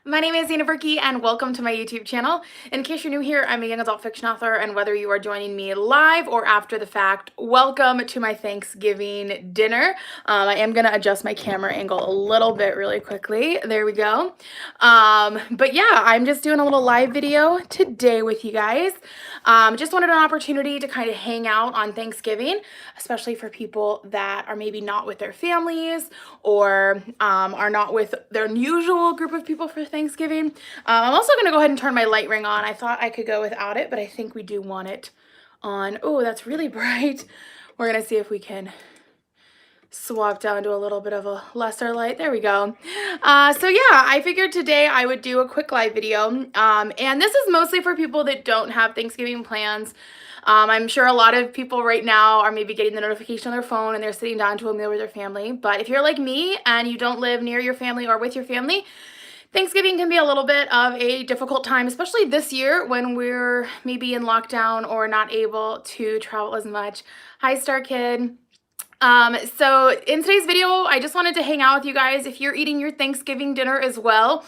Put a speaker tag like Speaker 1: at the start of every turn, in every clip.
Speaker 1: My name is Burkey and welcome to my YouTube channel. In case you're new here, I'm a young adult fiction author, and whether you are joining me live or after the fact, welcome to my Thanksgiving dinner. I am going to adjust my camera angle a little bit really quickly. There we go. But yeah, I'm just doing a little live video today with you guys. Just wanted an opportunity to kind of hang out on Thanksgiving, especially for people that are maybe not with their families or are not with their usual group of people for Thanksgiving. I'm also going to go ahead and turn my light ring on. I thought I could go without it, but I think we do want it on. Oh, that's really bright. We're going to see if we can swap down to a little bit of a lesser light. There we go. So yeah, I figured today I would do a quick live video. And this is mostly for people that don't have Thanksgiving plans. I'm sure a lot of people right now are maybe getting the notification on their phone and they're sitting down to a meal with their family. But if you're like me and you don't live near your family or with your family, Thanksgiving can be a little bit of a difficult time, especially this year when we're maybe in lockdown or not able to travel as much. Hi, Star Kid. So in today's video, I just wanted to hang out with you guys. If you're eating your Thanksgiving dinner as well,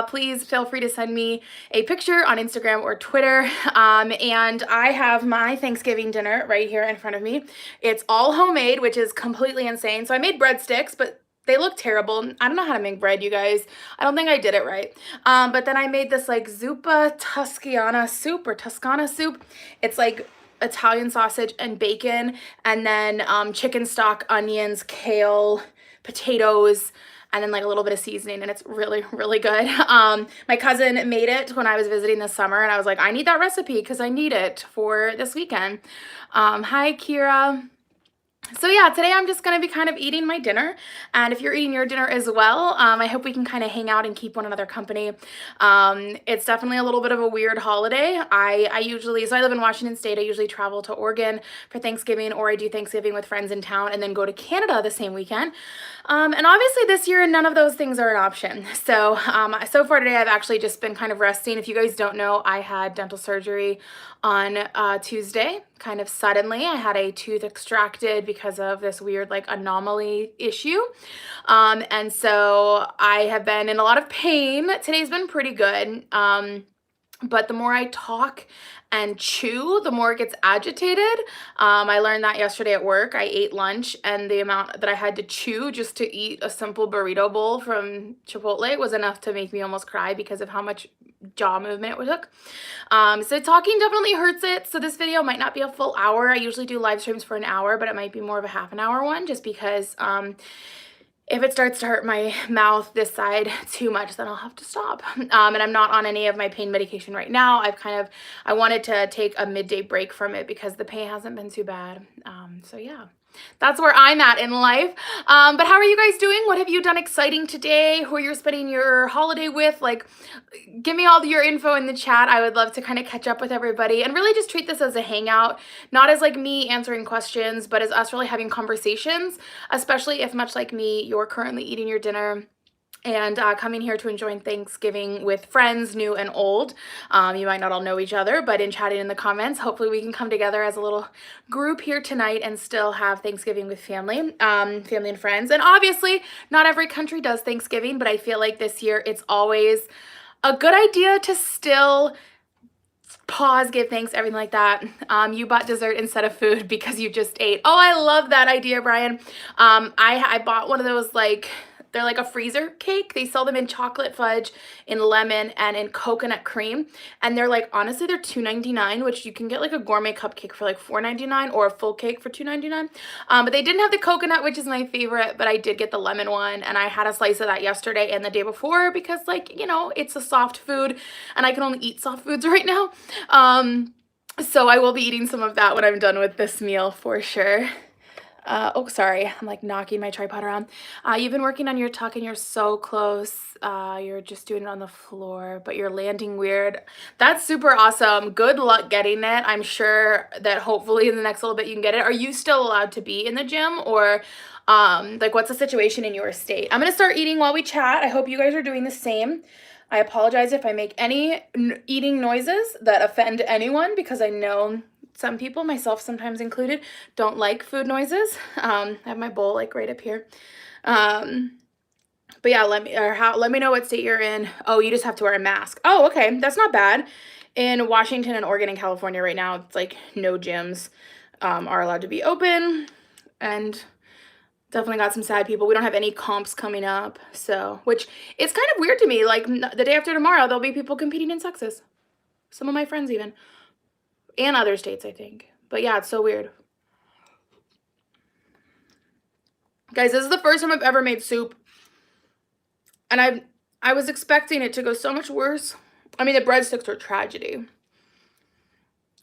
Speaker 1: please feel free to send me a picture on Instagram or Twitter. And I have my Thanksgiving dinner right here in front of me. It's all homemade, which is completely insane. So I made breadsticks, but they look terrible. I don't know how to make bread, you guys. I don't think I did it right. But then I made this like zuppa Toscana soup. It's like Italian sausage and bacon, and then chicken stock, onions, kale, potatoes, and then like a little bit of seasoning, and it's really, really good. My cousin made it when I was visiting this summer, and I was like, I need that recipe because I need it for this weekend. Hi, Kira. So yeah, today I'm just going to be kind of eating my dinner, and if you're eating your dinner as well, I hope we can kind of hang out and keep one another company. It's definitely a little bit of a weird holiday. I usually, so I live in Washington State, I usually travel to Oregon for Thanksgiving, or I do Thanksgiving with friends in town and then go to Canada the same weekend. And obviously this year, none of those things are an option. So, so far today, I've actually just been kind of resting. If you guys don't know, I had dental surgery on Tuesday, kind of suddenly. I had a tooth extracted because of this weird like anomaly issue. And so I have been in a lot of pain. Today's been pretty good. But the more I talk and chew, the more it gets agitated. I learned that yesterday at work. I ate lunch, and the amount that I had to chew just to eat a simple burrito bowl from Chipotle was enough to make me almost cry because of how much jaw movement it took. So talking definitely hurts it. So this video might not be a full hour. I usually do live streams for an hour, but it might be more of a half an hour one, just because if it starts to hurt my mouth this side too much, then I'll have to stop. And I'm not on any of my pain medication right now. I wanted to take a midday break from it because the pain hasn't been too bad. So yeah, that's where I'm at in life. But how are you guys doing? What have you done exciting today? Who you're spending your holiday with? Like, give me all your info in the chat. I would love to kind of catch up with everybody and really just treat this as a hangout, not as like me answering questions, but as us really having conversations, especially if, much like me, you're currently eating your dinner and coming here to enjoy Thanksgiving with friends, new and old. You might not all know each other, but in chatting in the comments, hopefully we can come together as a little group here tonight and still have Thanksgiving with family and friends. And obviously, not every country does Thanksgiving, but I feel like this year it's always a good idea to still pause, give thanks, everything like that. You bought dessert instead of food because you just ate. Oh, I love that idea, Brian. I bought one of those, like, they're like a freezer cake. They sell them in chocolate fudge, in lemon, and in coconut cream. And they're like, honestly, they're $2.99, which you can get like a gourmet cupcake for like $4.99 or a full cake for $2.99. But they didn't have the coconut, which is my favorite, but I did get the lemon one. And I had a slice of that yesterday and the day before because, like, you know, it's a soft food and I can only eat soft foods right now. So I will be eating some of that when I'm done with this meal for sure. Oh, sorry, I'm like knocking my tripod around. You've been working on your tuck and you're so close. You're just doing it on the floor, but you're landing weird. That's super awesome. Good luck getting it. I'm sure that hopefully in the next little bit you can get it. Are you still allowed to be in the gym, or like what's the situation in your state? I'm gonna start eating while we chat. I hope you guys are doing the same. I apologize if I make any eating noises that offend anyone, because I know some people, myself sometimes included, don't like food noises. I have my bowl like right up here. But yeah, let me know what state you're in. Oh, you just have to wear a mask. Oh, okay. That's not bad. In Washington and Oregon and California right now, it's like no gyms are allowed to be open. And definitely got some sad people. We don't have any comps coming up. So, which it's kind of weird to me. Like the day after tomorrow, there'll be people competing in Texas. Some of my friends even. And other states, I think. But yeah, it's so weird. Guys, this is the first time I've ever made soup. And I was expecting it to go so much worse. I mean, the breadsticks are tragedy.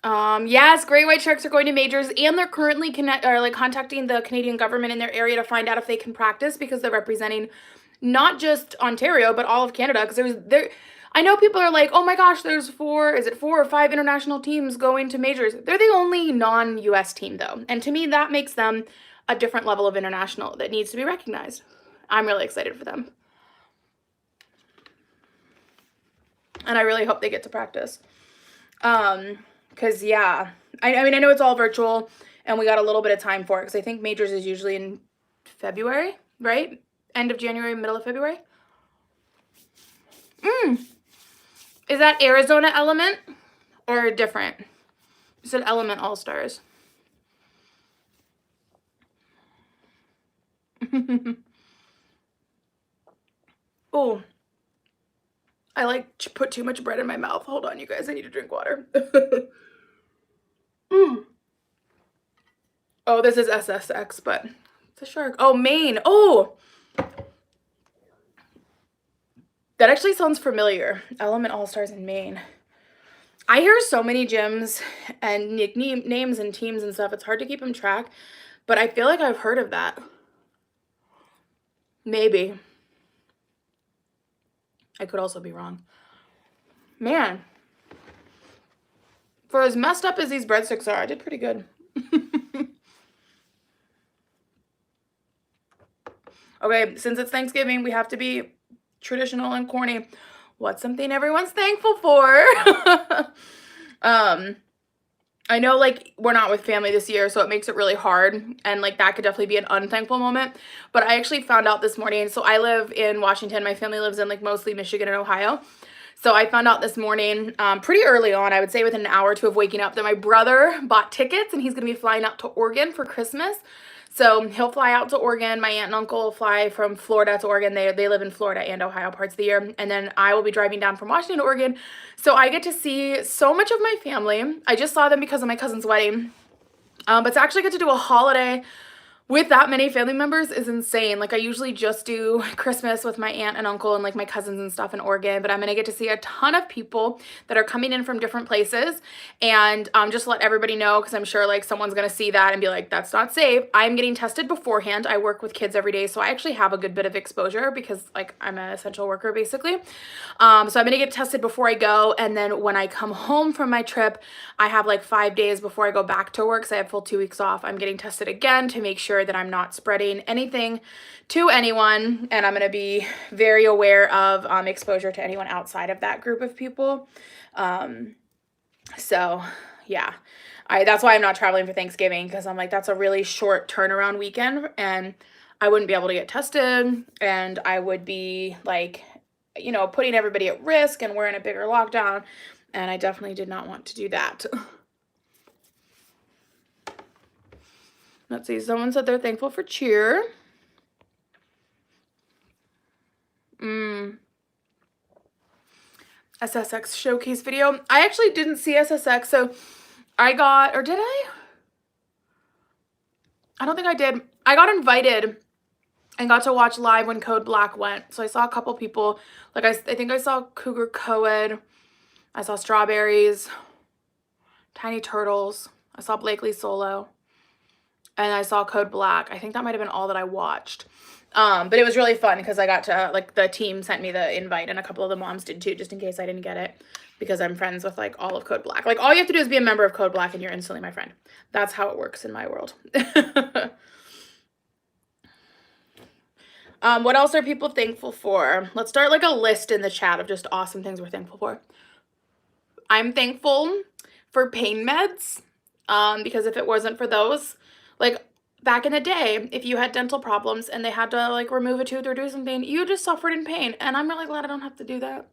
Speaker 1: Yes, great white sharks are going to majors, and they're currently contacting the Canadian government in their area to find out if they can practice, because they're representing not just Ontario but all of Canada. Because I know people are like, oh my gosh, there's 4 or 5 international teams going to majors. They're the only non-US team though, and to me that makes them a different level of international that needs to be recognized. I'm really excited for them, and I really hope they get to practice. Because, yeah, I mean, I know it's all virtual, and we got a little bit of time for it, because I think majors is usually in February, right? End of January, middle of February. Is that Arizona Element or different? It said Element All-Stars. Oh, I put too much bread in my mouth. Hold on, you guys. I need to drink water. Oh, this is SSX, but it's a shark. Oh, Maine. Oh, that actually sounds familiar. Element All-Stars in Maine. I hear so many gyms and names and teams and stuff. It's hard to keep them track, but I feel like I've heard of that. Maybe. I could also be wrong. Man. For as messed up as these breadsticks are, I did pretty good. Okay, since it's Thanksgiving, we have to be traditional and corny. What's something everyone's thankful for? I know, like, we're not with family this year, so it makes it really hard, and like that could definitely be an unthankful moment. But I actually found out this morning, so I live in Washington, my family lives in like mostly Michigan and Ohio. So I found out this morning, pretty early on, I would say within an hour or two of waking up, that my brother bought tickets and he's gonna be flying out to Oregon for Christmas. So he'll fly out to Oregon. My aunt and uncle will fly from Florida to Oregon. They live in Florida and Ohio parts of the year. And then I will be driving down from Washington to Oregon. So I get to see so much of my family. I just saw them because of my cousin's wedding. But to actually get to do a holiday with that many family members is insane. Like, I usually just do Christmas with my aunt and uncle and like my cousins and stuff in Oregon, but I'm gonna get to see a ton of people that are coming in from different places. And just let everybody know, because I'm sure like someone's gonna see that and be like, that's not safe. I'm getting tested beforehand. I work with kids every day, so I actually have a good bit of exposure because like I'm an essential worker basically. So I'm gonna get tested before I go, and then when I come home from my trip, I have like 5 days before I go back to work, so I have full 2 weeks off. I'm getting tested again to make sure that I'm not spreading anything to anyone, and I'm going to be very aware of exposure to anyone outside of that group of people. So yeah, that's why I'm not traveling for Thanksgiving, because I'm like, that's a really short turnaround weekend, and I wouldn't be able to get tested, and I would be like, you know, putting everybody at risk, and we're in a bigger lockdown, and I definitely did not want to do that. Let's see, someone said they're thankful for cheer. SSX showcase video. I actually didn't see SSX, so I got, or did I? I don't think I did. I got invited and got to watch live when Code Black went. So I saw a couple people, like I think I saw Cougar Coed, I saw Strawberries, Tiny Turtles, I saw Blakely Solo, and I saw Code Black. I think that might have been all that I watched. But it was really fun because I got to, like, the team sent me the invite, and a couple of the moms did too, just in case I didn't get it, because I'm friends with like all of Code Black. Like, all you have to do is be a member of Code Black and you're instantly my friend. That's how it works in my world. What else are people thankful for? Let's start like a list in the chat of just awesome things we're thankful for. I'm thankful for pain meds, because if it wasn't for those, like, back in the day, if you had dental problems and they had to like remove a tooth or do something, you just suffered in pain. And I'm really glad I don't have to do that.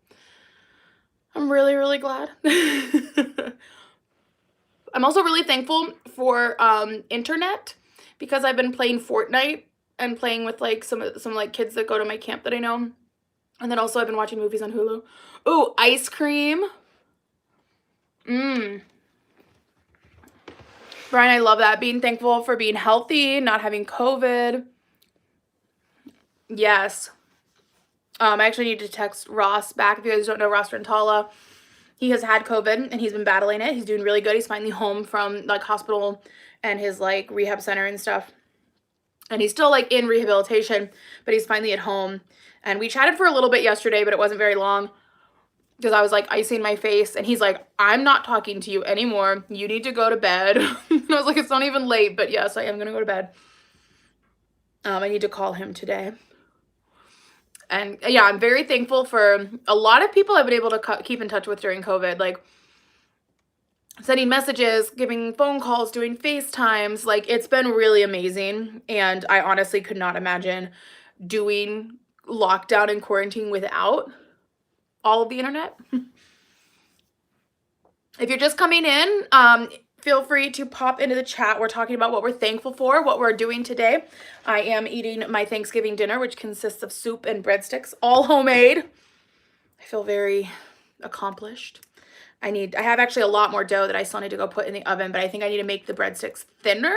Speaker 1: I'm really, really glad. I'm also really thankful for internet, because I've been playing Fortnite and playing with like some like kids that go to my camp that I know. And then also I've been watching movies on Hulu. Ooh, ice cream. Brian, I love that. Being thankful for being healthy, not having COVID. Yes. I actually need to text Ross back. If you guys don't know Ross Ncaa, he has had COVID and he's been battling it. He's doing really good. He's finally home from like hospital and his like rehab center and stuff. And he's still like in rehabilitation, but he's finally at home. And we chatted for a little bit yesterday, but it wasn't very long, because I was like icing my face and he's like, I'm not talking to you anymore. You need to go to bed. And I was like, it's not even late, but yes, I am going to go to bed. I need to call him today. And yeah, I'm very thankful for a lot of people I've been able to keep in touch with during COVID, like sending messages, giving phone calls, doing FaceTimes. Like, it's been really amazing. And I honestly could not imagine doing lockdown and quarantine without all of the internet. If you're just coming in, feel free to pop into the chat. We're talking about what we're thankful for, what we're doing today. I am eating my Thanksgiving dinner, which consists of soup and breadsticks, all homemade. I feel very accomplished. I have actually a lot more dough that I still need to go put in the oven, but I think I need to make the breadsticks thinner.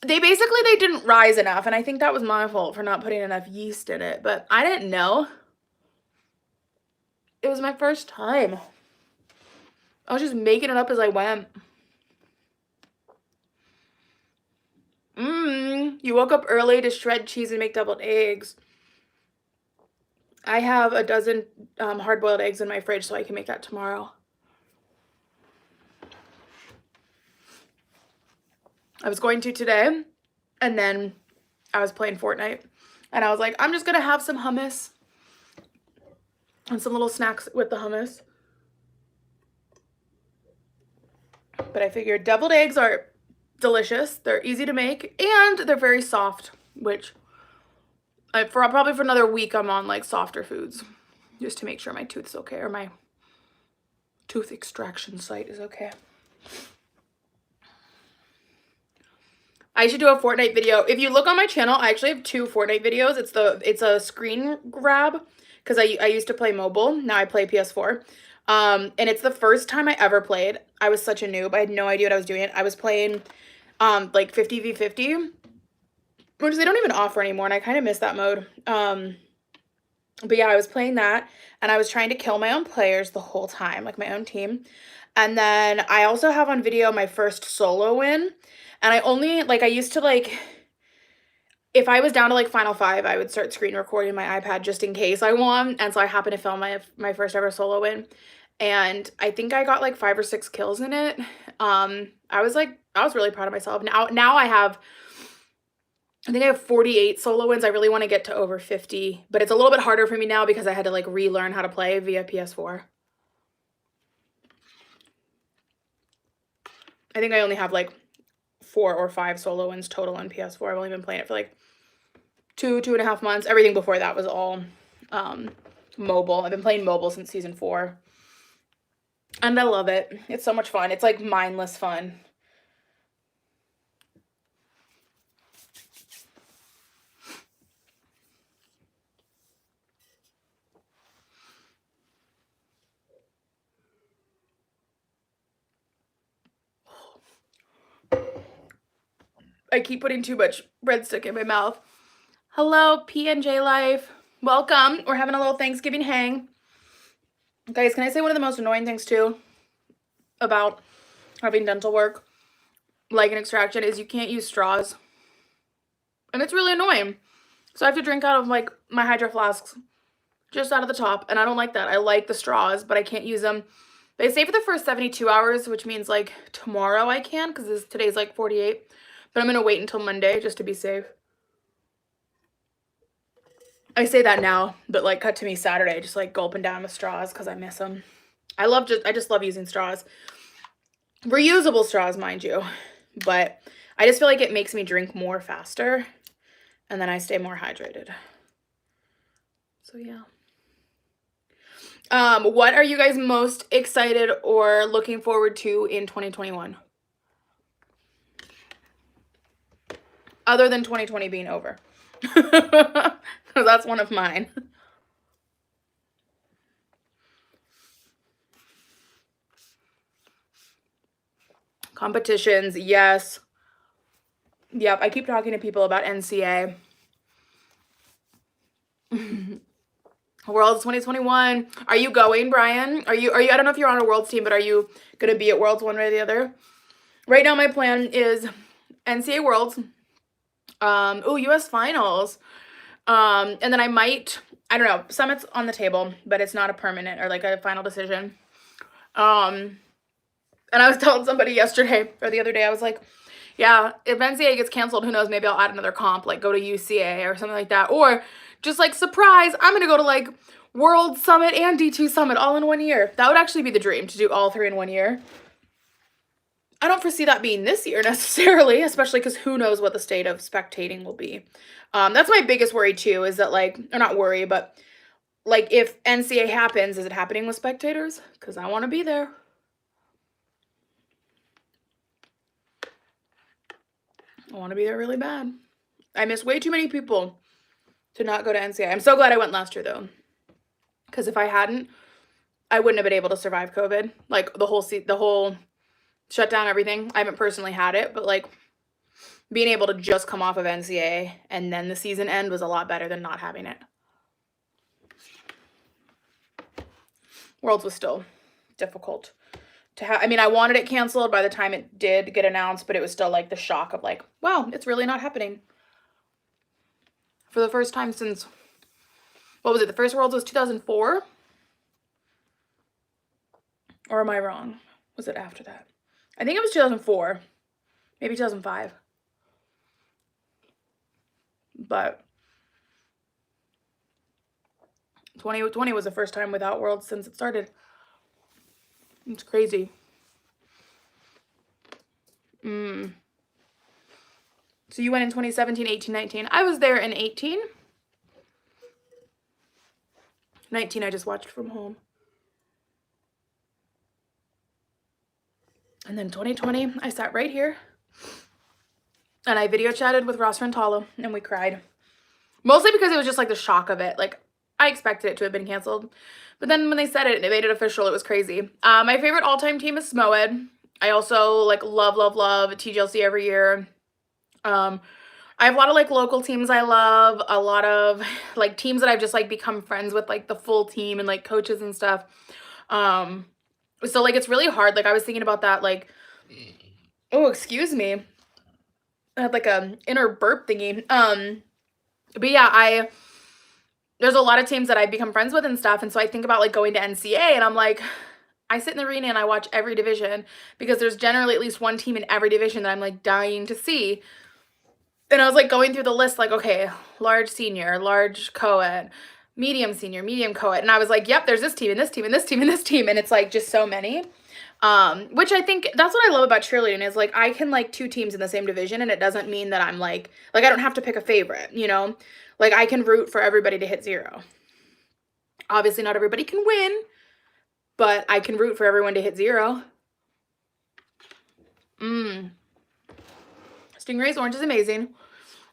Speaker 1: They didn't rise enough, and I think that was my fault for not putting enough yeast in it, but I didn't know. It was my first time. I was just making it up as I went. You woke up early to shred cheese and make deviled eggs. I have a dozen hard-boiled eggs in my fridge, so I can make that tomorrow. I was going to today, and then I was playing Fortnite, and I was like, I'm just gonna have some hummus and some little snacks with the hummus. But I figured deviled eggs are delicious, they're easy to make, and they're very soft, which probably for another week I'm on like softer foods, just to make sure my tooth's okay, or my tooth extraction site is okay. I should do a Fortnite video. If you look on my channel, I actually have 2 Fortnite videos. It's a screen grab, because I used to play mobile. Now I play PS4. And it's the first time I ever played. I was such a noob. I had no idea what I was doing. I was playing like 50v50, which they don't even offer anymore, and I kind of miss that mode. But yeah, I was playing that, and I was trying to kill my own players the whole time, like my own team. And then I also have on video my first solo win. And I used to like, if I was down to like Final 5, I would start screen recording my iPad just in case I won. And so I happened to film my first ever solo win. And I think I got like 5 or 6 kills in it. I was really proud of myself. Now I think I have 48 solo wins. I really want to get to over 50, but it's a little bit harder for me now because I had to like relearn how to play via PS4. I think I only have like 4 or 5 solo wins total on PS4. I've only been playing it for like 2.5 months. Everything before that was all mobile. I've been playing mobile since season 4. And I love it. It's so much fun. It's like mindless fun. I keep putting too much breadstick in my mouth. Hello, PNJ Life. Welcome. We're having a little Thanksgiving hang. Guys, can I say one of the most annoying things too about having dental work, like an extraction, is you can't use straws. And it's really annoying. So I have to drink out of like my Hydro flasks just out of the top, and I don't like that. I like the straws, but I can't use them. They say for the first 72 hours, which means like tomorrow I can, because today's like 48. But I'm going to wait until Monday just to be safe. I say that now, but like cut to me Saturday, just like gulping down with straws because I miss them. I just love using straws. Reusable straws, mind you. But I just feel like it makes me drink more faster, and then I stay more hydrated. So yeah. What are you guys most excited or looking forward to in 2021? Other than 2020 being over. Because that's one of mine. Competitions, yes. Yep, I keep talking to people about Ncaa. Worlds 2021. Are you going, Brian? Are you I don't know if you're on a Worlds team, but are you going to be at Worlds one way or the other? Right now my plan is Ncaa Worlds. US finals. And then I might, I don't know, Summit's on the table, but it's not a permanent or like a final decision. And I was telling somebody yesterday or the other day, I was like, yeah, if Ncaa gets canceled, who knows, maybe I'll add another comp, like go to UCA or something like that. Or just like, surprise, I'm going to go to like World Summit and D2 Summit all in 1 year. That would actually be the dream, to do all 3 in 1 year. I don't foresee that being this year necessarily, especially because who knows what the state of spectating will be. That's my biggest worry too, is that like, or not worry, but like if Ncaa happens, is it happening with spectators? Because I want to be there. I want to be there really bad. I miss way too many people to not go to Ncaa. I'm so glad I went last year though, because if I hadn't, I wouldn't have been able to survive COVID. Like the whole shutdown, everything. I haven't personally had it, but like being able to just come off of Ncaa and then the season end was a lot better than not having it. Worlds was still difficult to have. I mean, I wanted it canceled by the time it did get announced, but it was still like the shock of like, wow, it's really not happening. For the first time since, what was it? The first Worlds was 2004? Or am I wrong? Was it after that? I think it was 2004. Maybe 2005. But 2020 was the first time without Worlds since it started. It's crazy. So you went in 2017, 18, 19. I was there in 18. 19, I just watched from home. And then 2020, I sat right here. And I video chatted with Ross Rentalo, and we cried. Mostly because it was just like the shock of it. Like, I expected it to have been canceled. But then when they said it and they made it official, it was crazy. My favorite all-time team is SMOED. I also like love TGLC every year. I have a lot of like local teams I love, a lot of like teams that I've just like become friends with, like the full team and like coaches and stuff. So like it's really hard. Like I was thinking about that, like, oh, excuse me. I had like a inner burp thingy. But yeah, there's a lot of teams that I've become friends with and stuff. And so I think about like going to Ncaa and I'm like, I sit in the arena and I watch every division because there's generally at least one team in every division that I'm like dying to see. And I was like going through the list like, okay, large senior, large co-ed, medium senior, medium co-ed. And I was like, yep, there's this team and this team and this team and this team. And it's like just so many. Which I think that's what I love about cheerleading is like I can like 2 teams in the same division and it doesn't mean that I'm like I don't have to pick a favorite, you know? Like I can root for everybody to hit 0. Obviously not everybody can win, but I can root for everyone to hit 0. Stingray's orange is amazing.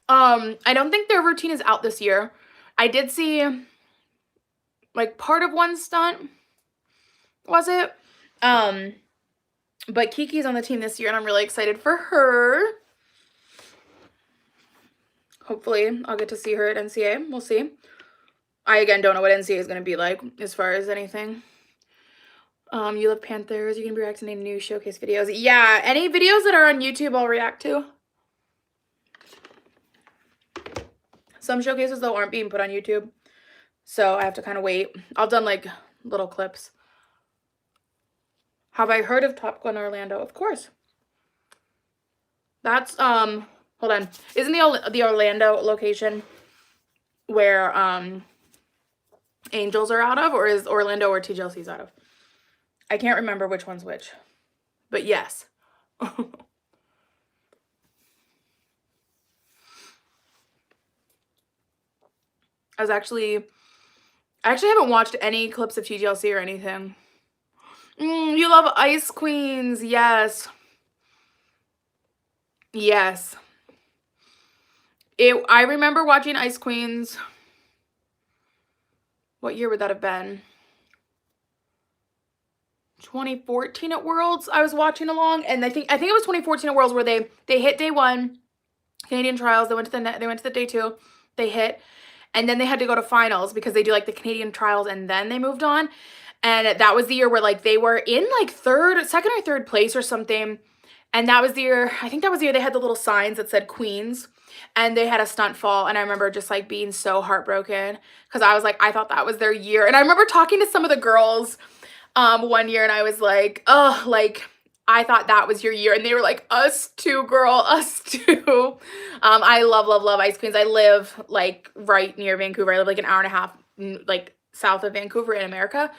Speaker 1: I don't think their routine is out this year. I did see like part of one stunt. Was it? But Kiki's on the team this year and I'm really excited for her. Hopefully I'll get to see her at Ncaa. We'll see. I again don't know what Ncaa is going to be like as far as anything. You love Panthers. You can be reacting to new showcase videos. Yeah, any videos that are on YouTube I'll react to. Some showcases though aren't being put on YouTube. So I have to kind of wait. I've done like little clips. Have I heard of Top Gun Orlando? Of course. That's hold on. Isn't the Orlando location where Angels are out of, or is Orlando where TGLC's out of? I can't remember which one's which. But yes. I actually haven't watched any clips of TGLC or anything. You love Ice Queens. Yes. Yes. I remember watching Ice Queens. What year would that have been? 2014 at Worlds. I was watching along, and I think it was 2014 at Worlds where they hit day 1, Canadian trials. They went to the day 2. They hit, and then they had to go to finals because they do like the Canadian trials, and then they moved on. And that was the year where like they were in like second or third place or something. And that was the year, I think that was the year they had the little signs that said Queens, and they had a stunt fall. And I remember just like being so heartbroken because I was like, I thought that was their year. And I remember talking to some of the girls one year, and I was like, oh, like I thought that was your year. And they were like, us too, girl, us too. I love, love, love Ice Queens. I live like right near Vancouver. I live like an hour and a half like south of Vancouver in America.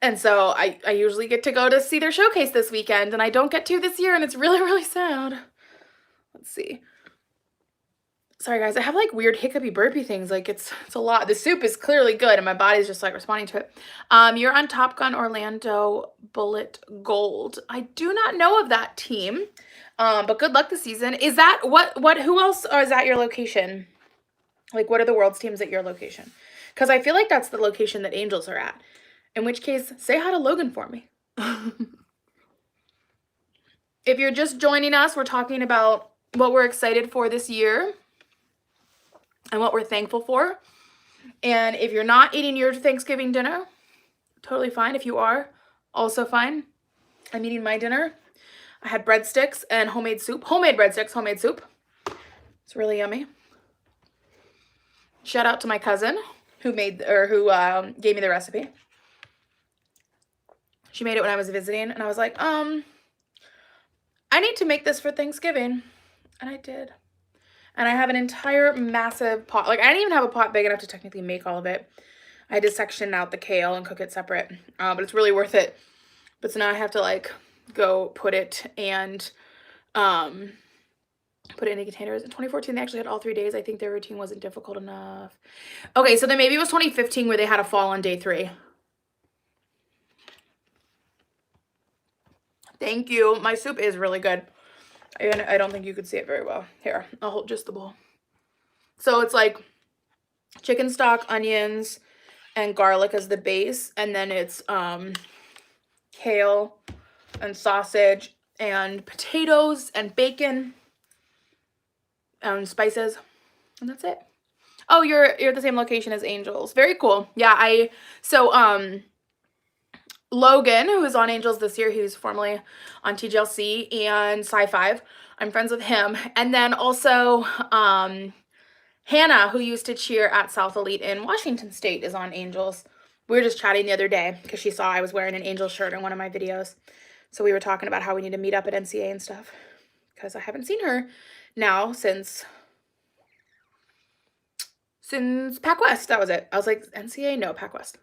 Speaker 1: And so I usually get to go to see their showcase this weekend, and I don't get to this year, and it's really, really sad. Let's see. Sorry, guys. I have like weird hiccupy burpy things. Like it's a lot. The soup is clearly good, and my body's just like responding to it. You're on Top Gun Orlando Bullet Gold. I do not know of that team, but good luck this season. Is that who else is at your location? Like, what are the Worlds teams at your location? Because I feel like that's the location that Angels are at. In which case, say hi to Logan for me. If you're just joining us, we're talking about what we're excited for this year and what we're thankful for. And if you're not eating your Thanksgiving dinner, totally fine. If you are, also fine. I'm eating my dinner. I had breadsticks and homemade soup. Homemade breadsticks, homemade soup. It's really yummy. Shout out to my cousin who gave me the recipe. She made it when I was visiting, and I was like, I need to make this for Thanksgiving. And I did. And I have an entire massive pot. Like, I didn't even have a pot big enough to technically make all of it. I had to section out the kale and cook it separate. But it's really worth it. But so now I have to, like, go put it and put it in containers. In 2014, they actually had all 3 days. I think their routine wasn't difficult enough. Okay, so then maybe it was 2015 where they had a fall on day 3. Thank you. My soup is really good. And I don't think you could see it very well. Here, I'll hold just the bowl. So it's like chicken stock, onions, and garlic as the base. And then it's kale and sausage and potatoes and bacon and spices. And that's it. Oh, you're at the same location as Angels. Very cool. Yeah, Logan, who was on Angels this year, he was formerly on TGLC and Sci-Fi. I'm friends with him. And then also Hannah, who used to cheer at South Elite in Washington State, is on Angels. We were just chatting the other day because she saw I was wearing an Angels shirt in one of my videos. So we were talking about how we need to meet up at Ncaa and stuff because I haven't seen her now since Pac West. That was it. I was like, Ncaa? No, Pac West.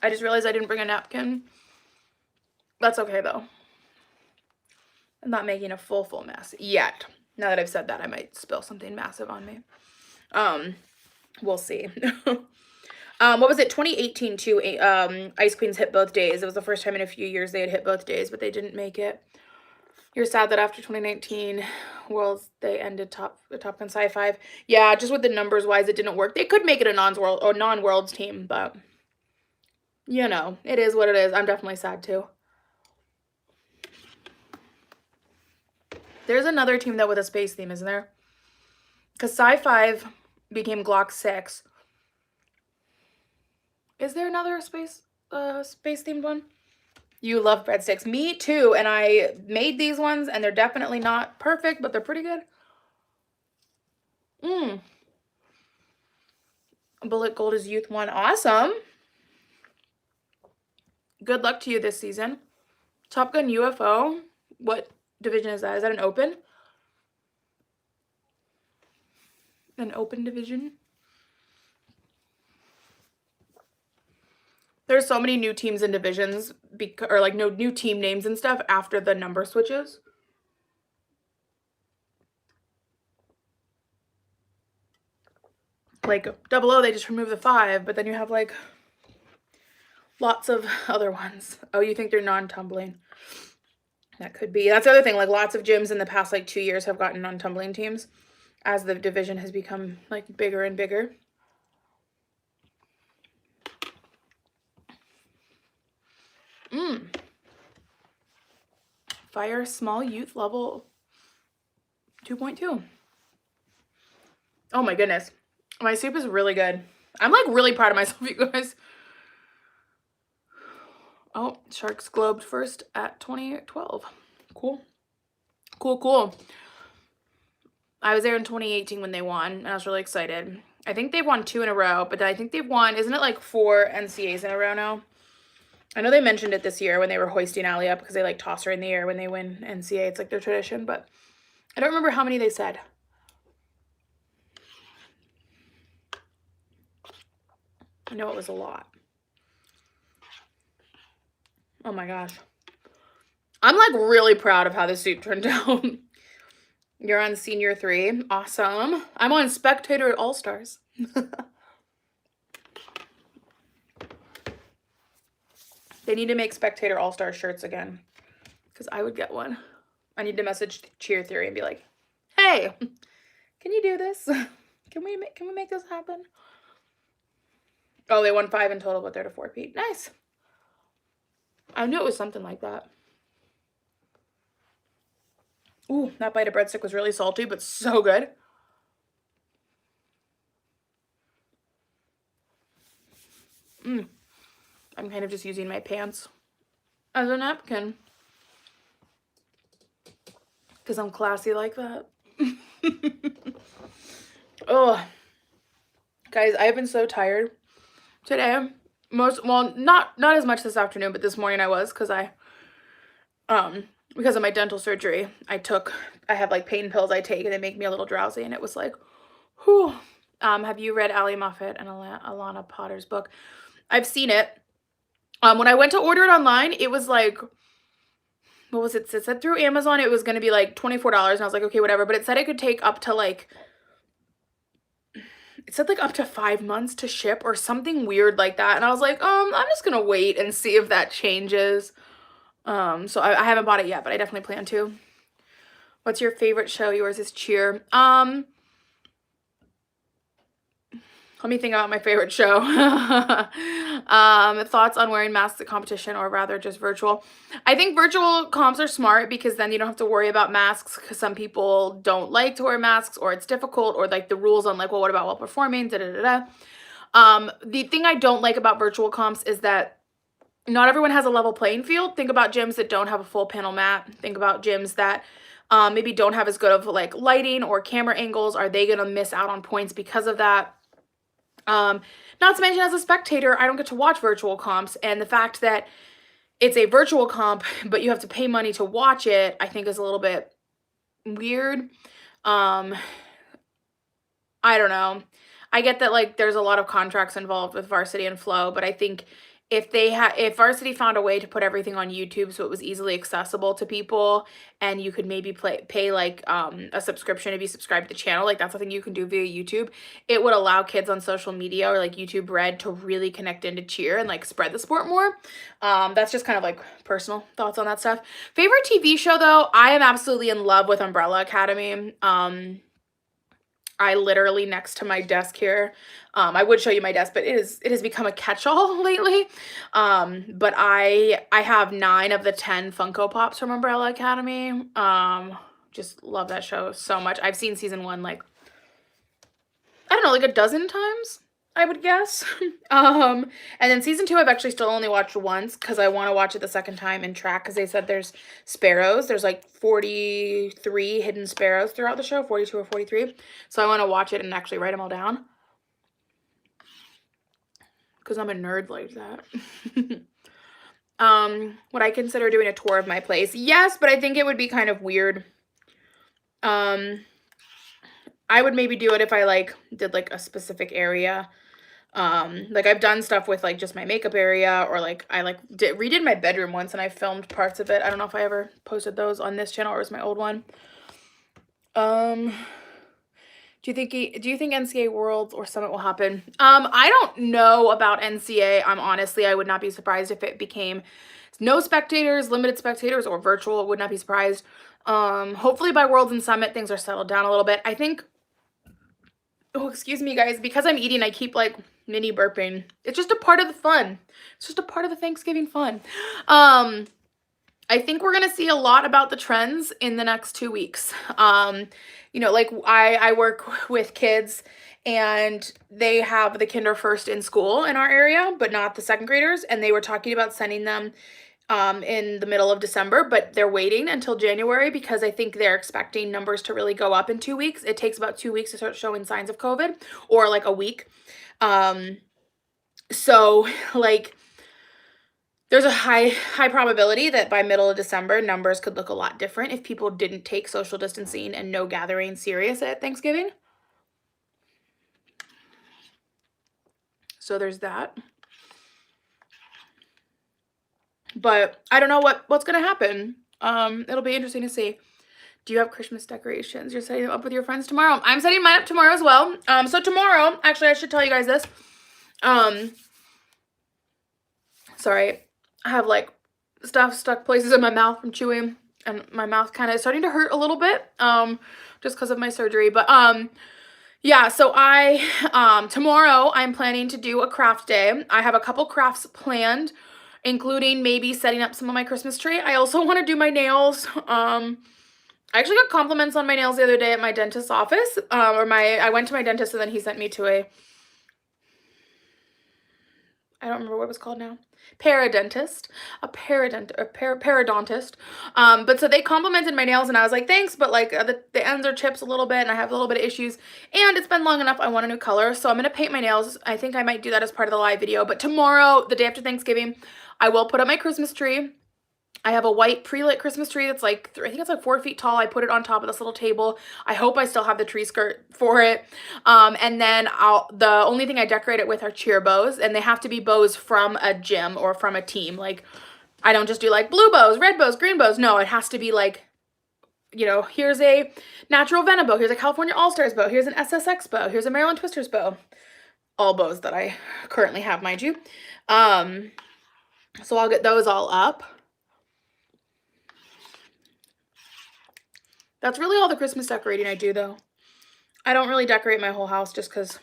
Speaker 1: I just realized I didn't bring a napkin. That's okay, though. I'm not making a full mess yet. Now that I've said that, I might spill something massive on me. We'll see. What was it? 2018 too. Ice Queens hit both days. It was the first time in a few years they had hit both days, but they didn't make it. You're sad that after 2019 Worlds they ended Top Gun Sci-Fi. Yeah, just with the numbers wise, it didn't work. They could make it a non-Worlds team, but you know, it is what it is. I'm definitely sad too. There's another team though with a space theme, isn't there? Because Sci-Fi became Glock 6. Is there another space themed one? You love breadsticks. Me too. And I made these ones and they're definitely not perfect, but they're pretty good. Bullet Gold is Youth 1. Awesome. Good luck to you this season. Top Gun UFO. What division is that? Is that an open? An open division? There's so many new teams and divisions, or like no new team names and stuff after the number switches. like double O, they just remove the 5, but then you have like lots of other ones. Oh, you think they're non-tumbling? That could be. That's the other thing. Like lots of gyms in the past like 2 years have gotten non-tumbling teams as the division has become like bigger and bigger. Fire small youth level 2.2. Oh my goodness. My soup is really good. I'm like really proud of myself, you guys. Oh, Sharks globed first at 2012. Cool. Cool, cool. I was there in 2018 when they won, and I was really excited. I think they've won 2 in a row, but I think they've won, isn't it like 4 NCAAs in a row now? I know they mentioned it this year when they were hoisting Allie up because they like toss her in the air when they win NCAA. It's like their tradition, but I don't remember how many they said. I know it was a lot. Oh my gosh. I'm like really proud of how this soup turned out. You're on senior 3. Awesome. I'm on Spectator All-Stars. They need to make Spectator All-Star shirts again because I would get one. I need to message Cheer Theory and be like, hey, can you do this? Can we make this happen? Oh, they won 5 in total, but they're to 4-peat. Nice. I knew it was something like that. Ooh, that bite of breadstick was really salty, but so good. I'm kind of just using my pants as a napkin because I'm classy like that. Oh, guys, I have been so tired today. Well, not as much this afternoon, but this morning I was because because of my dental surgery, I have like pain pills I take and they make me a little drowsy, and it was like, whew. Have you read Allie Moffat and Alana Potter's book? I've seen it. When I went to order it online, it was like, what was it? It said through Amazon it was going to be like $24, and I was like, okay, whatever. But it said it could take up to like, it said like up to 5 months to ship or something weird like that. And I was like, I'm just going to wait and see if that changes. So I haven't bought it yet, but I definitely plan to. What's your favorite show? Yours is Cheer. Let me think about my favorite show. Thoughts on wearing masks at competition or rather just virtual? I think virtual comps are smart because then you don't have to worry about masks because some people don't like to wear masks or it's difficult or like the rules on like, well, what about while performing? The thing I don't like about virtual comps is that not everyone has a level playing field. Think about gyms that don't have a full panel mat. Think about gyms that maybe don't have as good of like lighting or camera angles. Are they going to miss out on points because of that? Not to mention as a spectator, I don't get to watch virtual comps, and the fact that it's a virtual comp, but you have to pay money to watch it, I think is a little bit weird. I don't know. I get that like there's a lot of contracts involved with Varsity and Flow, but I think if Varsity found a way to put everything on YouTube so it was easily accessible to people and you could maybe pay like a subscription if you subscribe to the channel, like that's something you can do via YouTube, it would allow kids on social media or like YouTube Red to really connect into Cheer and like spread the sport more. That's just kind of like personal thoughts on that stuff. Favorite TV show though, I am absolutely in love with Umbrella Academy. I literally next to my desk here, I would show you my desk, but it has become a catch-all lately. But I have 9 of the 10 Funko Pops from Umbrella Academy. Just love that show so much. I've seen season 1 like, I don't know, like a dozen times, I would guess. And then season 2 I've actually still only watched once because I want to watch it the second time and track because they said there's sparrows. There's like 43 hidden sparrows throughout the show, 42 or 43. So I want to watch it and actually write them all down because I'm a nerd like that. Would I consider doing a tour of my place? Yes, but I think it would be kind of weird. I would maybe do it if I like did like a specific area. Like I've done stuff with like just my makeup area or like I like redid my bedroom once and I filmed parts of it. I don't know if I ever posted those on this channel or it was my old one. Do Do you think NCAA Worlds or Summit will happen? I don't know about NCAA. I would not be surprised if it became no spectators, limited spectators, or virtual. Would not be surprised. Hopefully by Worlds and Summit things are settled down a little bit. I think, oh, excuse me guys, because I'm eating, I keep like mini burping. It's just a part of the fun. It's just a part of the Thanksgiving fun. I think we're gonna see a lot about the trends in the next 2 weeks. You know, like I work with kids and they have the kinder first in school in our area, but not the second graders. And they were talking about sending them in the middle of December, but they're waiting until January because I think they're expecting numbers to really go up in 2 weeks. It takes about 2 weeks to start showing signs of COVID, or like a week. So like there's a high probability that by middle of December, numbers could look a lot different if people didn't take social distancing and no gathering serious at Thanksgiving. So there's that. But I don't know what's going to happen. It'll be interesting to see. Do you have Christmas decorations? You're setting them up with your friends tomorrow? I'm setting mine up tomorrow as well. So tomorrow, actually, I should tell you guys this. Sorry, I have like stuff stuck places in my mouth from chewing, and my mouth kind of starting to hurt a little bit, just because of my surgery. But yeah, so tomorrow I'm planning to do a craft day. I have a couple crafts planned, including maybe setting up some of my Christmas tree. I also want to do my nails. I actually got compliments on my nails the other day at my dentist's office. I went to my dentist and then he sent me to I don't remember what it was called now. Paradontist. But so they complimented my nails and I was like, thanks, but like the ends are chips a little bit and I have a little bit of issues and it's been long enough. I want a new color. So I'm going to paint my nails. I think I might do that as part of the live video, but tomorrow, the day after Thanksgiving, I will put up my Christmas tree. I have a white pre-lit Christmas tree that's like, I think it's like 4 feet tall. I put it on top of this little table. I hope I still have the tree skirt for it. And then the only thing I decorate it with are cheer bows, and they have to be bows from a gym or from a team. Like, I don't just do like blue bows, red bows, green bows. No, it has to be like, you know, here's a Natural Venom bow. Here's a California All-Stars bow. Here's an SSX bow. Here's a Maryland Twisters bow. All bows that I currently have, mind you. So I'll get those all up. That's really all the Christmas decorating I do, though. I don't really decorate my whole house just because,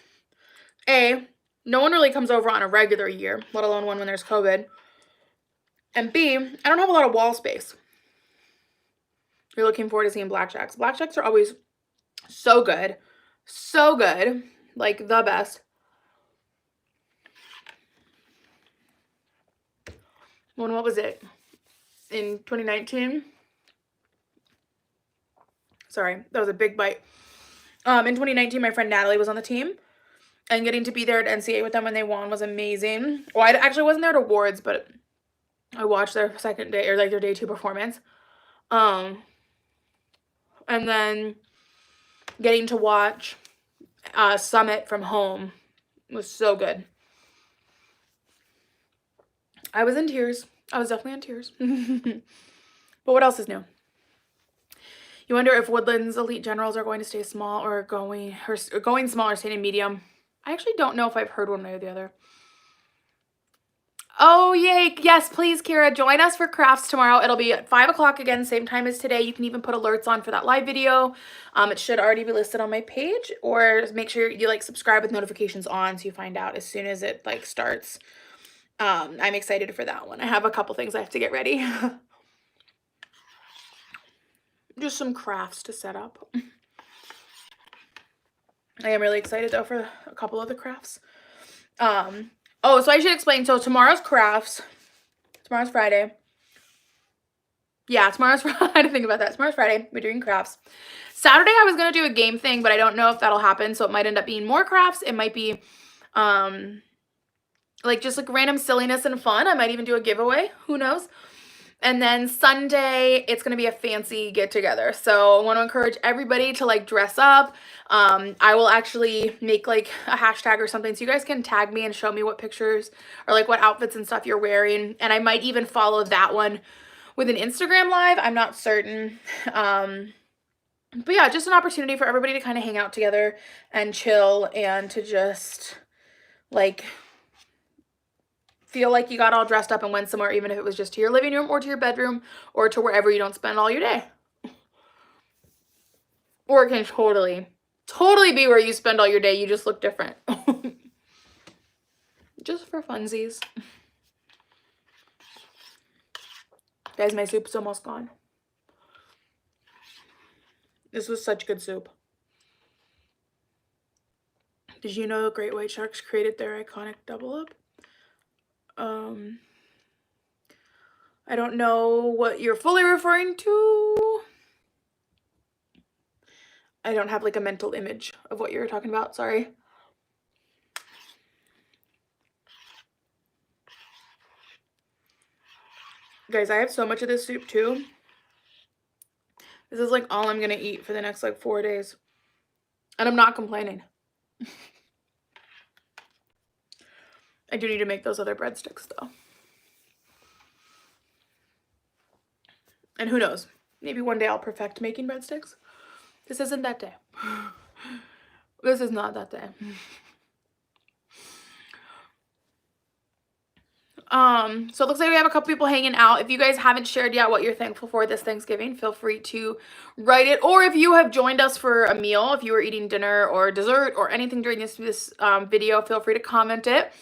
Speaker 1: A, no one really comes over on a regular year, let alone one when there's COVID. And B, I don't have a lot of wall space. You're looking forward to seeing blackjacks. Blackjacks are always so good. So good. Like, the best. When, what was it? In 2019? Sorry, that was a big bite. In 2019, my friend Natalie was on the team, and getting to be there at NCAA with them when they won was amazing. Well, I actually wasn't there at awards, but I watched their second day, or like their day 2 performance. And then getting to watch Summit from home was so good. I was in tears. I was definitely in tears. But what else is new? You wonder if Woodland's Elite Generals are going to stay small or going small or staying in medium. I actually don't know if I've heard one way or the other. Oh, yay. Yes, please, Kira, join us for crafts tomorrow. It'll be at 5 o'clock again, same time as today. You can even put alerts on for that live video. It should already be listed on my page, or make sure you like subscribe with notifications on so you find out as soon as it like starts. I'm excited for that one. I have a couple things I have to get ready. Just some crafts to set up. I am really excited though for a couple of the crafts. Oh, so I should explain. So tomorrow's crafts. Tomorrow's Friday. Yeah, tomorrow's Friday. I didn't think about that. Tomorrow's Friday. We're doing crafts. Saturday I was going to do a game thing, but I don't know if that'll happen. So it might end up being more crafts. It might be like just like random silliness and fun. I might even do a giveaway. Who knows? And then Sunday, it's going to be a fancy get together. So I want to encourage everybody to like dress up. I will actually make like a hashtag or something so you guys can tag me and show me what pictures or like what outfits and stuff you're wearing. And I might even follow that one with an Instagram live. I'm not certain. But yeah, just an opportunity for everybody to kind of hang out together and chill and to just like feel like you got all dressed up and went somewhere, even if it was just to your living room or to your bedroom or to wherever you don't spend all your day. Or it can totally be where you spend all your day. You just look different. Just for funsies. Guys, my soup's almost gone. This was such good soup. Did you know great white sharks created their iconic double up? I don't know what you're fully referring to. I don't have like a mental image of what you're talking about. Sorry. Guys, I have so much of this soup too. This is like all I'm gonna eat for the next like 4 days. And I'm not complaining. I do need to make those other breadsticks though. And who knows? Maybe one day I'll perfect making breadsticks. This isn't that day. This is not that day. So it looks like we have a couple people hanging out. If you guys haven't shared yet what you're thankful for this Thanksgiving, feel free to write it. Or if you have joined us for a meal, if you were eating dinner or dessert or anything during this video, feel free to comment it.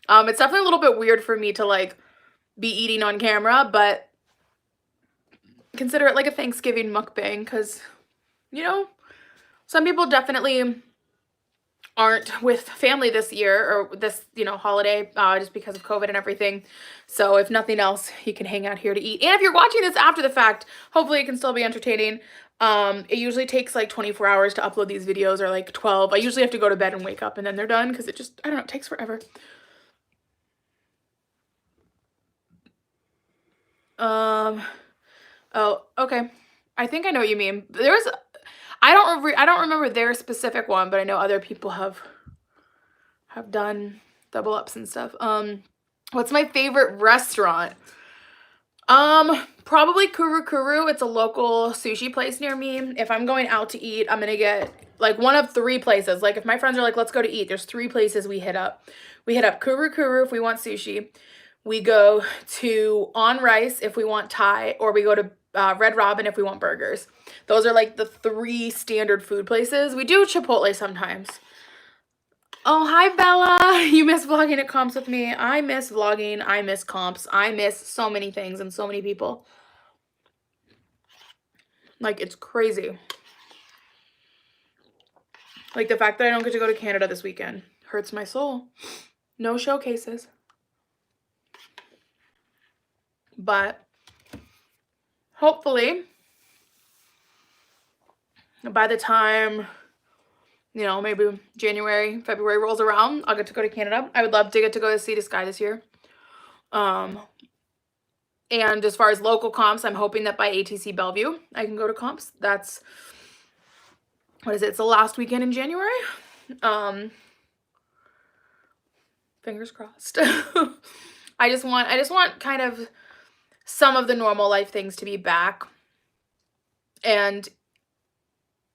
Speaker 1: It's definitely a little bit weird for me to like be eating on camera, but consider it like a Thanksgiving mukbang because, you know, some people definitely aren't with family this year or this, you know, holiday just because of COVID and everything. So if nothing else, you can hang out here to eat. And if you're watching this after the fact, hopefully it can still be entertaining. It usually takes like 24 hours to upload these videos, or like 12. I usually have to go to bed and wake up and then they're done because it just, I don't know, it takes forever. Oh, okay. I think I know what you mean. I don't remember their specific one, but I know other people have done double ups and stuff. What's my favorite restaurant? Probably Kuru Kuru. It's a local sushi place near me. If I'm going out to eat, I'm gonna get like one of 3 places. Like if my friends are like, let's go to eat, there's 3 places we hit up. We hit up Kuru Kuru if we want sushi. We go to On Rice if we want Thai, or we go to Red Robin if we want burgers. Those are like the 3 standard food places. We do Chipotle sometimes. Oh, hi, Bella. You miss vlogging at comps with me. I miss vlogging. I miss comps. I miss so many things and so many people. Like, it's crazy. Like, the fact that I don't get to go to Canada this weekend hurts my soul. No showcases. But hopefully, by the time, you know, maybe January, February rolls around, I'll get to go to Canada. I would love to get to go to Sea to Sky this year. And as far as local comps, I'm hoping that by ATC Bellevue, I can go to comps. That's, what is it? It's the last weekend in January. Fingers crossed. I just want kind of some of the normal life things to be back. And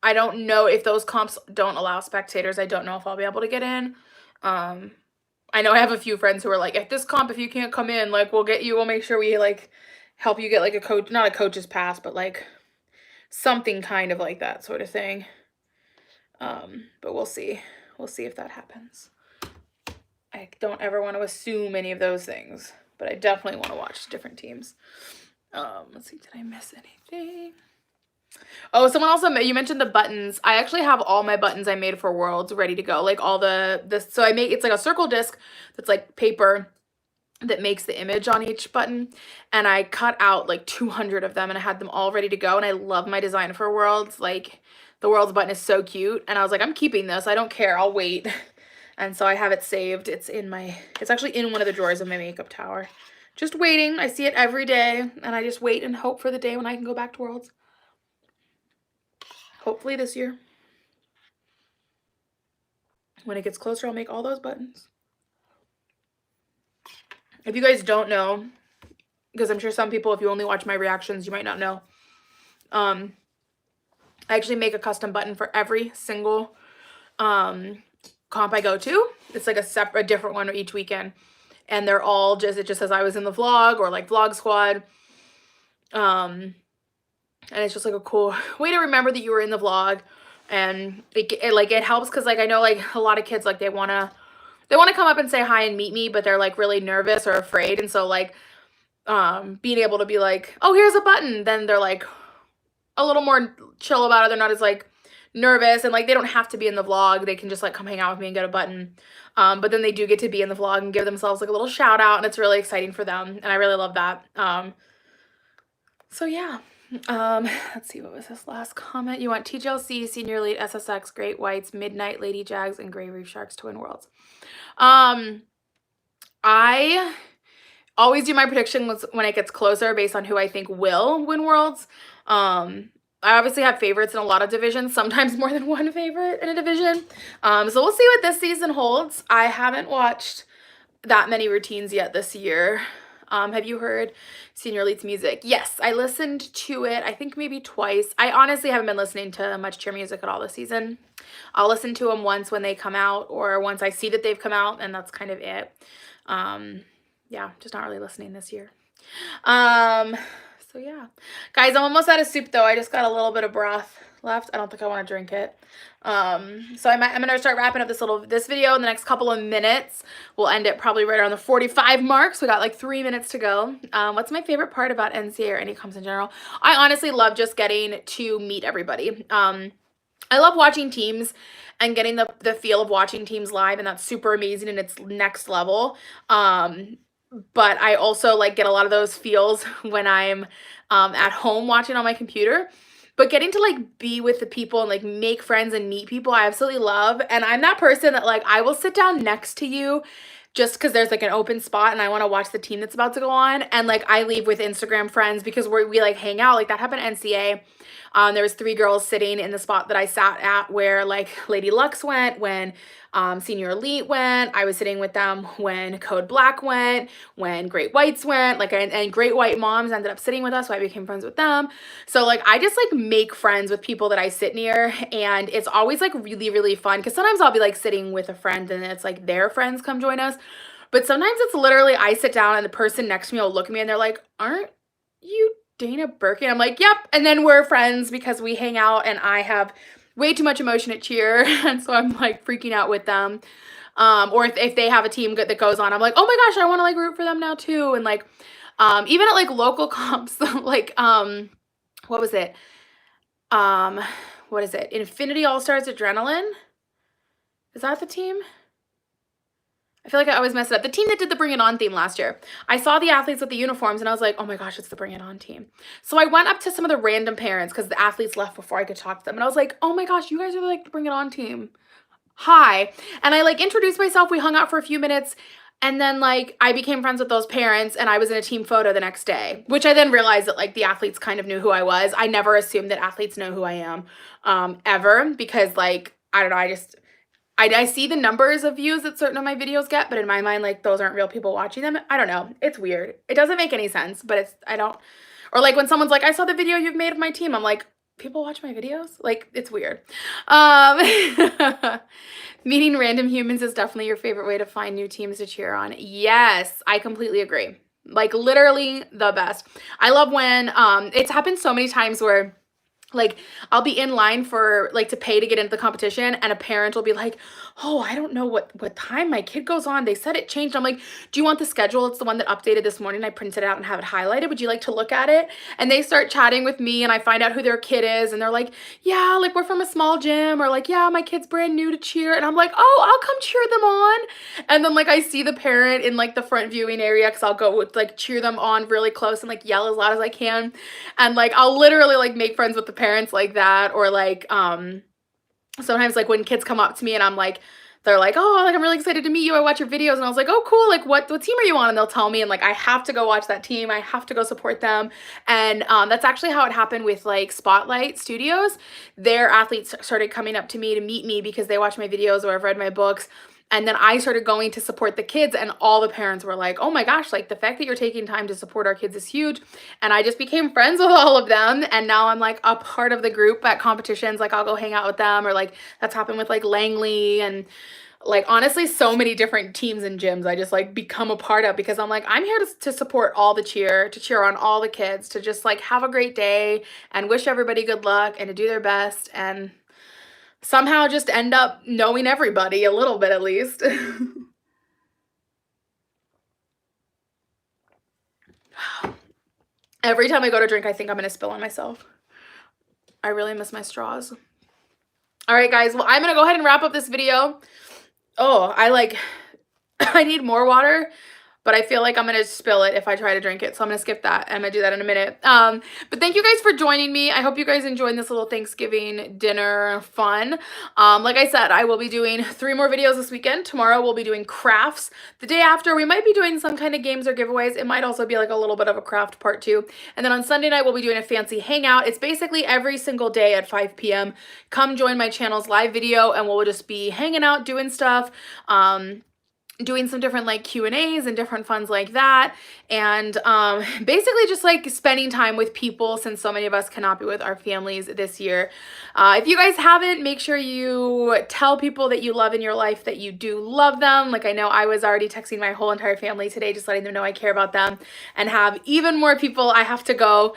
Speaker 1: I don't know if those comps don't allow spectators. I don't know if I'll be able to get in. I know I have a few friends who are like, at this comp, if you can't come in, like, we'll make sure we, like, help you get, like, a coach, not a coach's pass, but, like, something kind of like that sort of thing. But we'll see. We'll see if that happens. I don't ever want to assume any of those things, but I definitely want to watch different teams. Let's see, did I miss anything? Oh, someone also, you mentioned the buttons. I actually have all my buttons I made for Worlds ready to go. Like all so I make, it's like a circle disc that's like paper that makes the image on each button. And I cut out like 200 of them and I had them all ready to go. And I love my design for Worlds. Like the Worlds button is so cute. And I was like, I'm keeping this. I don't care. I'll wait. And so I have it saved. It's actually in one of the drawers of my makeup tower. Just waiting. I see it every day. And I just wait and hope for the day when I can go back to Worlds. Hopefully this year. When it gets closer, I'll make all those buttons. If you guys don't know, because I'm sure some people, if you only watch my reactions, you might not know. I actually make a custom button for every single comp I go to. It's like a different one each weekend. And they're all just, it just says I was in the vlog or like vlog squad. And it's just like a cool way to remember that you were in the vlog. And it helps because like I know like a lot of kids like they want to come up and say hi and meet me, but they're like really nervous or afraid. And so like being able to be like, oh, here's a button, then they're like a little more chill about it. They're not as like nervous, and like they don't have to be in the vlog. They can just like come hang out with me and get a button. But then they do get to be in the vlog and give themselves like a little shout out, and it's really exciting for them, and I really love that. So yeah. Let's see, what was this last comment? You want TGLC, Senior Elite, SSX, Great Whites, Midnight, Lady Jags, and Gray Reef Sharks to win Worlds. I always do my predictions when it gets closer based on who I think will win Worlds. I obviously have favorites in a lot of divisions, sometimes more than one favorite in a division. So we'll see what this season holds. I haven't watched that many routines yet this year. Have you heard Senior Elite's music? Yes, I listened to it, I think maybe twice. I honestly haven't been listening to much cheer music at all this season. I'll listen to them once when they come out or once I see that they've come out, and that's kind of it. Yeah, just not really listening this year. So yeah. Guys, I'm almost out of soup though. I just got a little bit of broth left. I don't think I want to drink it. So I'm gonna start wrapping up this video in the next couple of minutes. We'll end it probably right around the 45 mark. So we got like 3 minutes to go. What's my favorite part about Ncaa or any comps in general? I honestly love just getting to meet everybody. I love watching teams and getting the feel of watching teams live, and that's super amazing and it's next level. But I also like get a lot of those feels when I'm at home watching on my computer. But getting to like be with the people and like make friends and meet people, I absolutely love. And I'm that person that like I will sit down next to you just because there's like an open spot and I want to watch the team that's about to go on. And like I leave with Instagram friends because we like hang out. Like that happened at Ncaa. There was 3 girls sitting in the spot that I sat at where like Lady Lux went, when Senior Elite went. I was sitting with them when Code Black went, when Great Whites went, like, and Great White Moms ended up sitting with us, so I became friends with them. So like I just like make friends with people that I sit near, and it's always like really, really fun because sometimes I'll be like sitting with a friend and it's like their friends come join us. But sometimes it's literally I sit down and the person next to me will look at me and they're like, aren't you Dana Burkey? And I'm like, yep. And then we're friends because we hang out and I have way too much emotion at cheer. And so I'm like freaking out with them. Or if they have a team that goes on, I'm like, oh my gosh, I want to like root for them now too. And like, even at like local comps, like, what was it? What is it? Infinity All-Stars Adrenaline? Is that the team? I feel like I always mess it up. The team that did the Bring It On theme last year. I saw the athletes with the uniforms and I was like, oh my gosh, it's the Bring It On team. So I went up to some of the random parents because the athletes left before I could talk to them. And I was like, oh my gosh, you guys are like the Bring It On team. Hi. And I like introduced myself. We hung out for a few minutes. And then like I became friends with those parents and I was in a team photo the next day, which I then realized that like the athletes kind of knew who I was. I never assumed that athletes know who I am ever, because like, I don't know, I see the numbers of views that certain of my videos get, but in my mind, like, those aren't real people watching them. I don't know. It's weird. It doesn't make any sense, but or like when someone's like, I saw the video you've made of my team. I'm like, people watch my videos? Like, it's weird. Meeting random humans is definitely your favorite way to find new teams to cheer on. Yes, I completely agree. Like, literally the best. I love when, it's happened so many times where like I'll be in line for like to pay to get into the competition and a parent will be like, oh, I don't know what time my kid goes on. They said it changed. I'm like, do you want the schedule? It's the one that updated this morning. I printed it out and have it highlighted. Would you like to look at it? And they start chatting with me and I find out who their kid is. And they're like, yeah, like we're from a small gym, or like, yeah, my kid's brand new to cheer. And I'm like, oh, I'll come cheer them on. And then like I see the parent in like the front viewing area because I'll go with like cheer them on really close and like yell as loud as I can. And like I'll literally like make friends with the parents like that. Or like sometimes like when kids come up to me and I'm like, they're like, oh, like I'm really excited to meet you, I watch your videos. And I was like, oh cool, like what team are you on? And they'll tell me, and like I have to go watch that team, I have to go support them. And that's actually how it happened with like Spotlight Studios. Their athletes started coming up to me to meet me because they watch my videos or I've read my books. And then I started going to support the kids, and all the parents were like, oh my gosh, like the fact that you're taking time to support our kids is huge. And I just became friends with all of them. And now I'm like a part of the group at competitions. Like I'll go hang out with them, or like that's happened with like Langley and like honestly so many different teams and gyms I just like become a part of, because I'm like, I'm here to support all the to cheer on all the kids, to just like have a great day and wish everybody good luck and to do their best, and somehow just end up knowing everybody a little bit at least. Every time I go to drink, I think I'm gonna spill on myself. I really miss my straws. All right, guys, well, I'm gonna go ahead and wrap up this video. Oh, I need more water, but I feel like I'm gonna spill it if I try to drink it, so I'm gonna skip that. I'm gonna do that in a minute. But thank you guys for joining me. I hope you guys enjoyed this little Thanksgiving dinner fun. Like I said, I will be doing 3 more videos this weekend. Tomorrow we'll be doing crafts. The day after, we might be doing some kind of games or giveaways. It might also be like a little bit of a craft part 2. And then on Sunday night, we'll be doing a fancy hangout. It's basically every single day at 5 p.m. Come join my channel's live video, and we'll just be hanging out, doing stuff. Doing some different like Q&As and different funs like that, and basically just like spending time with people, since so many of us cannot be with our families this year. If you guys haven't, make sure you tell people that you love in your life that you do love them. Like I know I was already texting my whole entire family today, just letting them know I care about them, and have even more people I have to go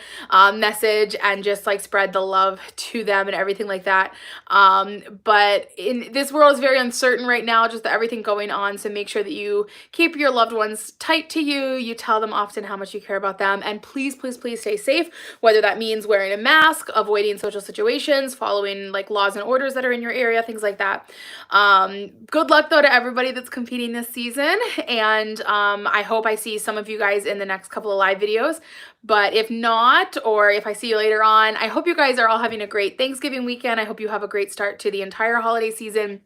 Speaker 1: message and just like spread the love to them and everything like that. But in this world is very uncertain right now, just everything going on, so make sure that you keep your loved ones tight to you. You tell them often how much you care about them, and please, please, please stay safe, whether that means wearing a mask, avoiding social situations, following like laws and orders that are in your area, things like that. Good luck though to everybody that's competing this season, and I hope I see some of you guys in the next couple of live videos. But if not, or if I see you later on, I hope you guys are all having a great Thanksgiving weekend. I hope you have a great start to the entire holiday season,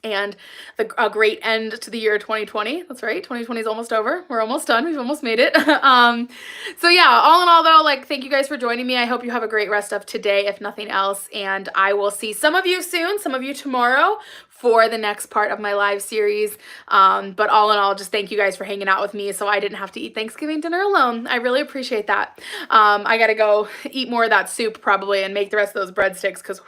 Speaker 1: and a great end to the year 2020. That's right, 2020 is almost over. We're almost done. We've almost made it. So yeah, all in all though, like thank you guys for joining me. I hope you have a great rest of today, if nothing else, and I will see some of you soon, some of you tomorrow, for the next part of my live series. But all in all, just thank you guys for hanging out with me so I didn't have to eat Thanksgiving dinner alone. I really appreciate that. I gotta go eat more of that soup probably and make the rest of those breadsticks, because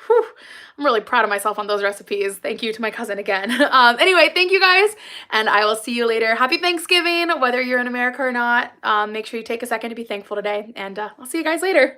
Speaker 1: I'm really proud of myself on those recipes. Thank you to my cousin again. Anyway, thank you guys, and I will see you later. Happy Thanksgiving, whether you're in America or not. Make sure you take a second to be thankful today, and I'll see you guys later.